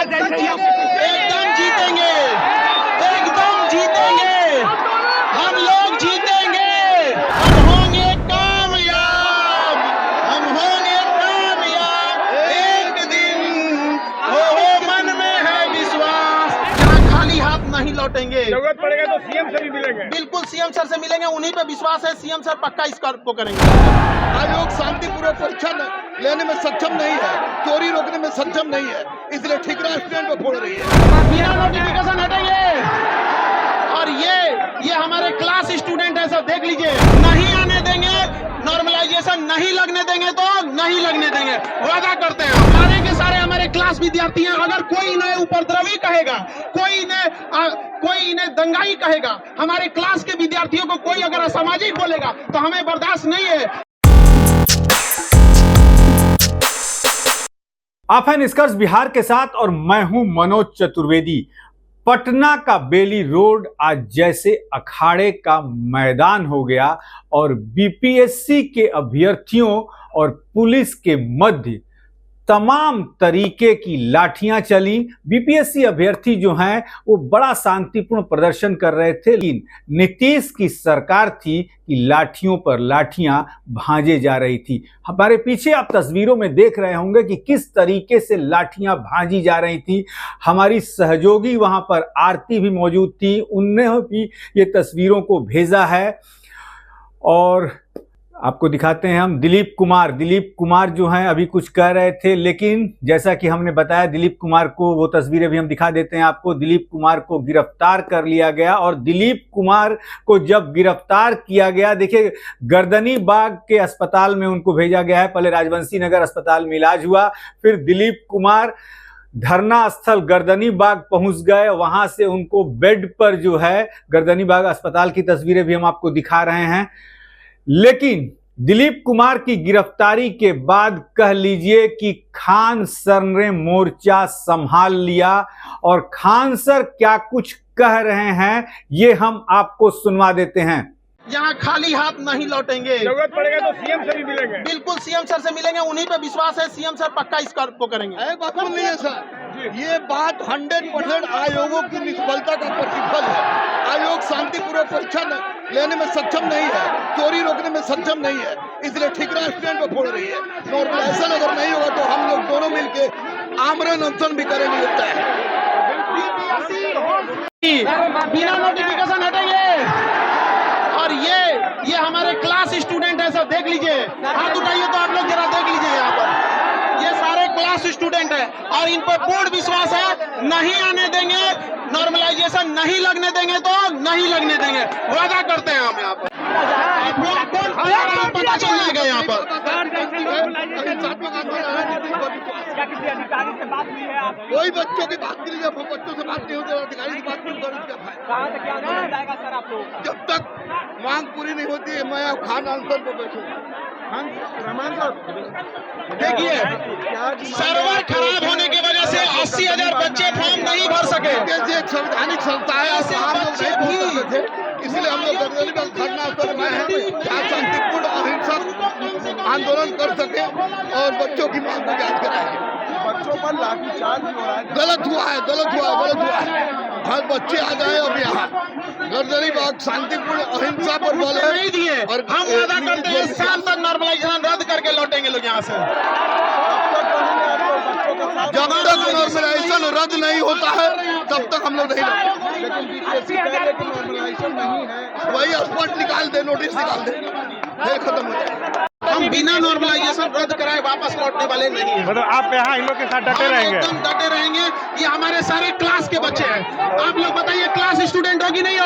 एकदम जीतेंगे, एकदम जीतेंगे, हम लोग जीतेंगे, हम होंगे कामयाब, हम होंगे कामयाब एक दिन, हो मन में है विश्वास, यहाँ खाली हाथ नहीं लौटेंगे। जरूरत पड़ेगा तो सीएम से भी मिलेंगे। बिल्कुल सीएम सर से मिलेंगे, उन्हीं पे विश्वास है, सीएम सर पक्का इस कार्य को करेंगे। आयोग शांतिपूर्वक परीक्षा लेने में सक्षम नहीं है, चोरी रोकने में सक्षम नहीं है, इसलिए ठिकरा स्टैंड पर फोड़ रही है। बिना नोटिफिकेशन हटेंगे। और ये हमारे क्लास स्टूडेंट है, सब देख लीजिए, नहीं आने देंगे, नॉर्मलाइजेशन नहीं लगने देंगे तो नहीं लगने देंगे, वादा करते हैं। सारे के सारे हमारे क्लास विद्यार्थी हैं, अगर कोई इन्हें उपद्रवी कहेगा, कोई इन्हें दंगाई कहेगा, हमारे क्लास के विद्यार्थियों को कोई अगर असामाजिक बोलेगा तो हमें बर्दाश्त नहीं है। आप हैं निष्कर्ष बिहार के साथ और मैं हूं मनोज चतुर्वेदी। पटना का बेली रोड आज जैसे अखाड़े का मैदान हो गया और बीपीएससी के अभ्यर्थियों और पुलिस के मध्य तमाम तरीके की लाठियां चली। बीपीएससी अभ्यर्थी जो हैं वो बड़ा शांतिपूर्ण प्रदर्शन कर रहे थे, लेकिन नीतीश की सरकार थी कि लाठियों पर लाठियां भांजे जा रही थी। हमारे पीछे आप तस्वीरों में देख रहे होंगे कि किस तरीके से लाठियां भांजी जा रही थी। हमारी सहयोगी वहां पर आरती भी मौजूद थी, उनने भी ये तस्वीरों को भेजा है और आपको दिखाते हैं हम। दिलीप कुमार जो हैं अभी कुछ कह रहे थे, लेकिन जैसा कि हमने बताया दिलीप कुमार को, वो तस्वीरें भी हम दिखा देते हैं आपको। दिलीप कुमार को गिरफ्तार कर लिया गया और दिलीप कुमार को जब गिरफ्तार किया गया, देखिए गर्दनी बाग के अस्पताल में उनको भेजा गया है। पहले राजवंशी नगर अस्पताल में इलाज हुआ, फिर दिलीप कुमार धरना स्थल गर्दनी बाग पहुंच गए, वहां से उनको बेड पर जो है गर्दनी बाग अस्पताल की तस्वीरें भी हम आपको दिखा रहे हैं। लेकिन दिलीप कुमार की गिरफ्तारी के बाद कह लीजिए कि खान सर ने मोर्चा संभाल लिया और खान सर क्या कुछ कह रहे हैं ये हम आपको सुनवा देते हैं। यहाँ खाली हाथ नहीं लौटेंगे, जरूरत पड़ेगा तो सीएम से भी मिलेंगे। बिल्कुल सीएम सर से मिलेंगे, उन्हीं पे विश्वास है, सीएम सर पक्का इस कार्य को करेंगे। बात नहीं है सर, ये बात 100% आयोगों की निष्फलता का प्रतिफल है। आयोग शांतिपूर्वक परीक्षा लेने में सक्षम नहीं है, चोरी रोकने में सक्षम नहीं है, इसलिए ठिकरा स्टैंड पर फोड़ रही है। नॉर्मलाइजेशन अगर नहीं होगा तो हम लोग दोनों मिलके आमरण अनशन भी करेंगे, लगता है। बिना नोटिफिकेशन हटेंगे। और ये हमारे क्लास स्टूडेंट है, सब देख लीजिए, हाथ उठाइए तो आप लोग जरा देख लीजिए, यहाँ पर ये सारे क्लास स्टूडेंट है और इन पर पूर्ण विश्वास है, नहीं आने देंगे, नॉर्मलाइजेशन नहीं लगने देंगे तो नहीं लगने देंगे, वादा करते हैं हम। यहाँ पर पता चल जाएगा यहाँ पर। कोई बच्चों की बात करिए, बच्चों से बात नहीं होती, अधिकारी से बात नहीं करें। जब तक मांग पूरी नहीं होती है मैं अब खान आंसर पर बैठूंगा। देखिए सर्वर खराब होने की वजह से 80,000 बच्चे फॉर्म नहीं भर सके। एक संवैधानिक संस्था है, हम लोग नहीं बोल सकते थे, इसलिए हम लोग गर्दनी का धरना पर में हैं, शांतिपूर्ण अहिंसक आंदोलन कर सके और बच्चों की मांग को याद कराएंगे। बच्चों पर लाठीचार्ज हो रहा है, गलत हुआ है। हर बच्चे आ जाए अब यहाँ गर्दनी बाग शांतिपूर्ण अहिंसा पर बल नहीं दिए और हम वादा करते हैं शाम तक नॉर्मलाइजेशन रद्द करके लौटेंगे लोग यहाँ से। जब तक नॉर्मलाइजेशन रद्द नहीं होता है तब तक हम लोग नहीं लौटेंगे। वही स्पॉट निकाल दे, नोटिस निकाल दे, फिर खत्म हो जाए। हम बिना नॉर्मलाइजेशन रद्द कराए वापस लौटने वाले नहीं हैं। मतलब आप यहाँ इन लोग के साथ डटे रहेंगे? एकदम डटे रहेंगे। ये हमारे सारे क्लास के बच्चे हैं, आप लोग बताइए क्लास स्टूडेंट हो कि नहीं हो?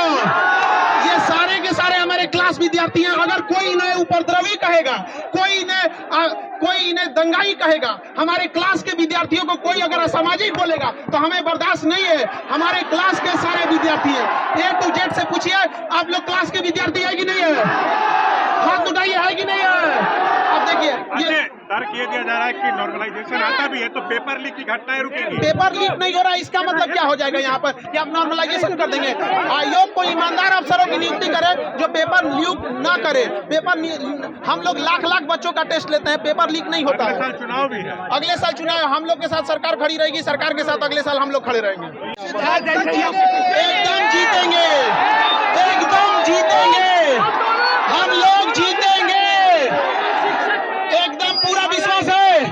ये सारे के सारे हमारे क्लास विद्यार्थी हैं। अगर कोई इन्हें उपद्रवी कहेगा, कोई इन्हें दंगाई कहेगा, हमारे क्लास के विद्यार्थियों को कोई अगर असामाजिक बोलेगा तो हमें बर्दाश्त नहीं है। हमारे क्लास के सारे विद्यार्थी हैं, A to Z से पूछिए, आप लोग क्लास के विद्यार्थी है कि नहीं है? हाथ उठाइए, है कि नहीं है? अब देखिए ये तर्क ये दिया जा रहा है कि नॉर्मलाइजेशन आता भी है तो पेपर लीक की घटनाएं रुकेंगी। पेपर लीक नहीं हो रहा, इसका मतलब क्या हो जाएगा यहाँ पर कि आप नॉर्मलाइजेशन कर देंगे? आयोग को ईमानदार अफसरों की नियुक्ति करे जो पेपर लीक ना करे। हम लोग लाख लाख बच्चों का टेस्ट लेते हैं, पेपर लीक नहीं होता अगले है। साल चुनाव भी है। अगले साल चुनाव, हम लोग के साथ सरकार खड़ी रहेगी, सरकार के साथ अगले साल हम लोग खड़े रहेंगे। एकदम जीतेंगे, एकदम जीतेंगे, हम लोग जीतेंगे, एकदम पूरा विश्वास है।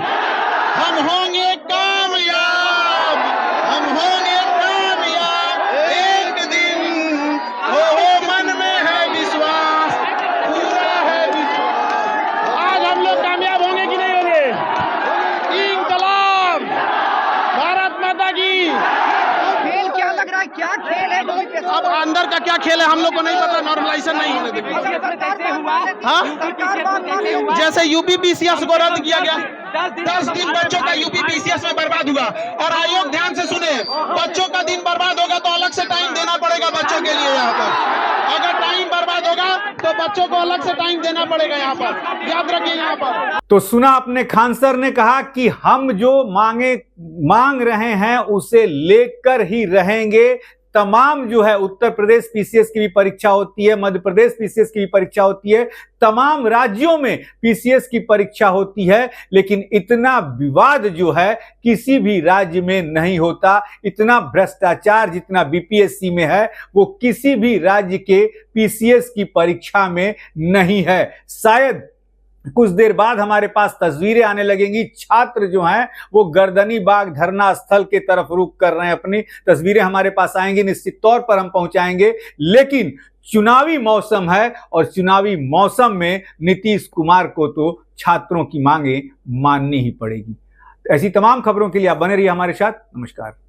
हम होंगे कामयाब, हम होंगे कामयाब एक दिन। हो मन में है विश्वास, पूरा है विश्वास। आज हम लोग कामयाब होंगे कि नहीं होंगे? इंकलाब, भारत माता की। खेल क्या लग रहा है, क्या खेल है? अब अंदर का क्या खेल है हम लोग को नहीं पता, नॉर्मलाइजेशन नहीं होने देंगे। हाँ, जैसे यूपी पीसीएस को रद्द किया गया, 10 दिन बच्चों का यूपी पीसीएस में बर्बाद हुआ। और आयोग ध्यान से सुने, बच्चों का दिन बर्बाद होगा तो अलग से टाइम देना पड़ेगा बच्चों के लिए। यहाँ पर अगर टाइम बर्बाद होगा तो बच्चों को अलग से टाइम देना पड़ेगा। यहाँ पर याद रखिए। यहाँ पर तो सुना आपने, खान सर ने कहा कि हम जो मांग रहे हैं उसे लेकर ही रहेंगे। तमाम जो है उत्तर प्रदेश पीसीएस की भी परीक्षा होती है, मध्य प्रदेश पीसीएस की भी परीक्षा होती है, तमाम राज्यों में पीसीएस की परीक्षा होती है, लेकिन इतना विवाद जो है किसी भी राज्य में नहीं होता। इतना भ्रष्टाचार जितना बीपीएससी में है वो किसी भी राज्य के पीसीएस की परीक्षा में नहीं है। शायद कुछ देर बाद हमारे पास तस्वीरें आने लगेंगी, छात्र जो हैं वो गर्दनी बाग धरना स्थल के तरफ रुख कर रहे हैं। अपनी तस्वीरें हमारे पास आएंगी, निश्चित तौर पर हम पहुंचाएंगे। लेकिन चुनावी मौसम है और चुनावी मौसम में नीतीश कुमार को तो छात्रों की मांगे माननी ही पड़ेगी। ऐसी तमाम खबरों के लिए आप बने रहिए हमारे साथ। नमस्कार।